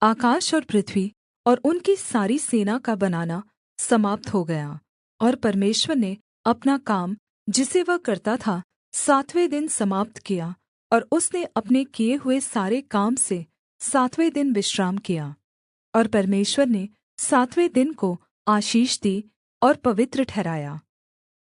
आकाश और पृथ्वी और उनकी सारी सेना का बनाना समाप्त हो गया। और परमेश्वर ने अपना काम जिसे वह करता था 7वें दिन समाप्त किया, और उसने अपने किए हुए सारे काम से 7वें दिन विश्राम किया। और परमेश्वर ने 7वें दिन को आशीष दी और पवित्र ठहराया,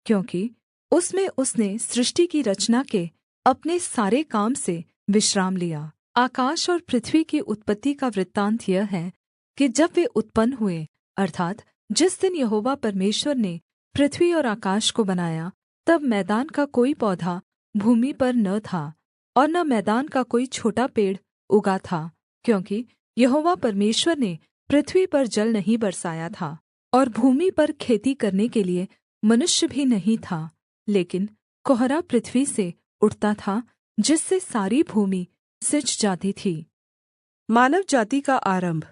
क्योंकि उसमें उसने सृष्टि की रचना के अपने सारे काम से विश्राम लिया। आकाश और पृथ्वी की उत्पत्ति का वृत्तान्त यह है कि जब वे उत्पन्न हुए, अर्थात् जिस दिन यहोवा परमेश्वर ने पृथ्वी और आकाश को बनाया, तब मैदान का कोई पौधा भूमि पर न था, और न मैदान का कोई छोटा पेड़ उगा था, क्योंकि यहोवा परमेश्वर ने पृथ्वी पर जल नहीं बरसाया था, और भूमि पर खेती करने के लिए मनुष्य भी नहीं था, लेकिन कोहरा पृथ्वी से उठता था, जिससे सारी भूमि सिंच जाती थी। मानव जाति का आरंभ।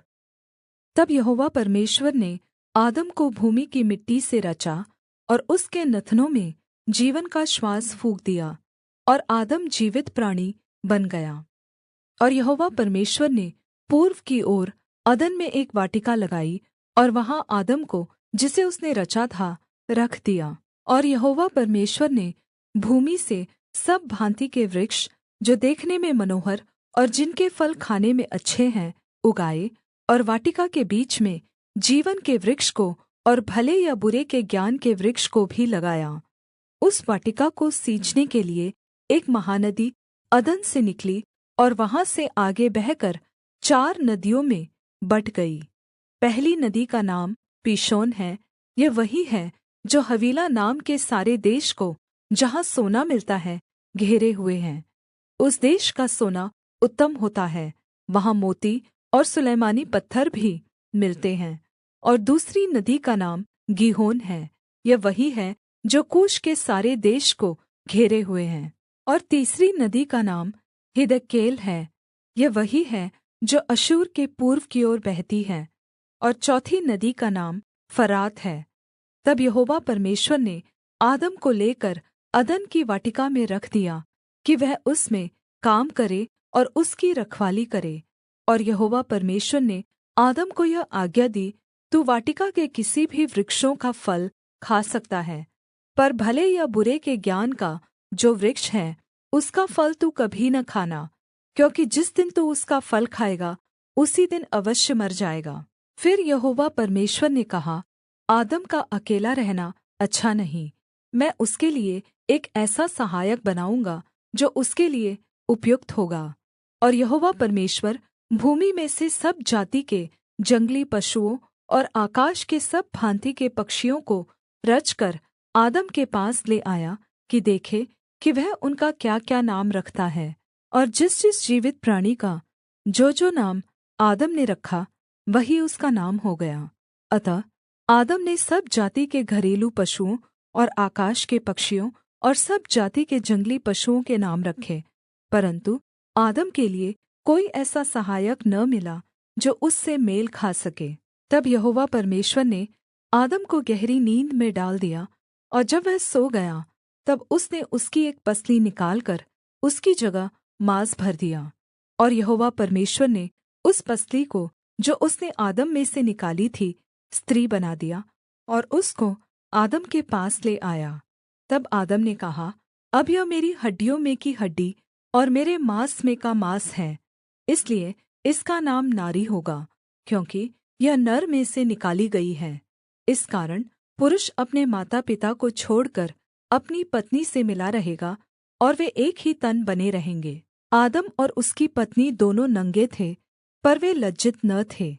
तब यहोवा परमेश्वर ने आदम को भूमि की मिट्टी से रचा और उसके नथनों में जीवन का श्वास फूँक दिया, और आदम जीवित प्राणी बन गया। और यहोवा परमेश्वर ने पूर्व की ओर अदन में एक वाटिका लगाई, और वहाँ आदम को, जिसे उसने रचा था, रख दिया। और यहोवा परमेश्वर ने भूमि से सब भाँति के वृक्ष जो देखने में मनोहर और जिनके फल खाने में अच्छे हैं उगाए, और वाटिका के बीच में जीवन के वृक्ष को और भले या बुरे के ज्ञान के वृक्ष को भी लगाया। उस वाटिका को सींचने के लिए एक महानदी अदन से निकली, और वहाँ से आगे बहकर 4 नदियों में बँट गई। पहली नदी का नाम पीशोन है। यह वही है जो हवीला नाम के सारे देश को, जहाँ सोना मिलता है, घेरे हुए है। उस देश का सोना उत्तम होता है, वहाँ मोती और सुलैमानी पत्थर भी मिलते हैं। और दूसरी नदी का नाम गीहोन है। यह वही है जो कूश के सारे देश को घेरे हुए है। और तीसरी नदी का नाम हिद्देकेल है। यह वही है जो अश्शूर के पूर्व की ओर बहती है। और चौथी नदी का नाम फरात है। तब यहोवा परमेश्वर ने आदम को लेकर अदन की वाटिका में रख दिया कि वह उसमें काम करे और उसकी रखवाली करे। और यहोवा परमेश्वर ने आदम को यह आज्ञा दी, तू वाटिका के किसी भी वृक्षों का फल खा सकता है, पर भले या बुरे के ज्ञान का जो वृक्ष है, उसका फल तू कभी न खाना, क्योंकि जिस दिन तू उसका फल खाएगा, उसी दिन अवश्य मर जाएगा। फिर यहोवा परमेश्वर ने कहा, आदम का अकेला रहना अच्छा नहीं, मैं उसके लिए एक ऐसा सहायक बनाऊँगा जो उसके लिए उपयुक्त होगा। और यहोवा परमेश्वर भूमि में से सब जाति के जंगली पशुओं और आकाश के सब भाँति के पक्षियों को रचकर आदम के पास ले आया कि देखे कि वह उनका क्या-क्या नाम रखता है। और जिस-जिस जीवित प्राणी का जो नाम आदम ने रखा, वही उसका नाम हो गया। अतः आदम ने सब जाति के घरेलू पशुओं और आकाश के पक्षियों और सब जाति के जंगली पशुओं के नाम रखे, परन्तु आदम के लिए कोई ऐसा सहायक न मिला जो उससे मेल खा सके। तब यहोवा परमेश्वर ने आदम को गहरी नींद में डाल दिया, और जब वह सो गया, तब उसने उसकी एक पसली निकालकर उसकी जगह माँस भर दिया। और यहोवा परमेश्वर ने उस पसली को जो उसने आदम में से निकाली थी, स्त्री बना दिया और उसको आदम के पास ले आया। तब आदम ने कहा, अब यह मेरी हड्डियों में की हड्डी और मेरे माँस में का माँस है, इसलिए इसका नाम नारी होगा, क्योंकि यह नर में से निकाली गई है। इस कारण पुरुष अपने माता पिता को छोड़कर अपनी पत्नी से मिला रहेगा, और वे एक ही तन बने रहेंगे। आदम और उसकी पत्नी दोनों नंगे थे, पर वे लज्जित न थे।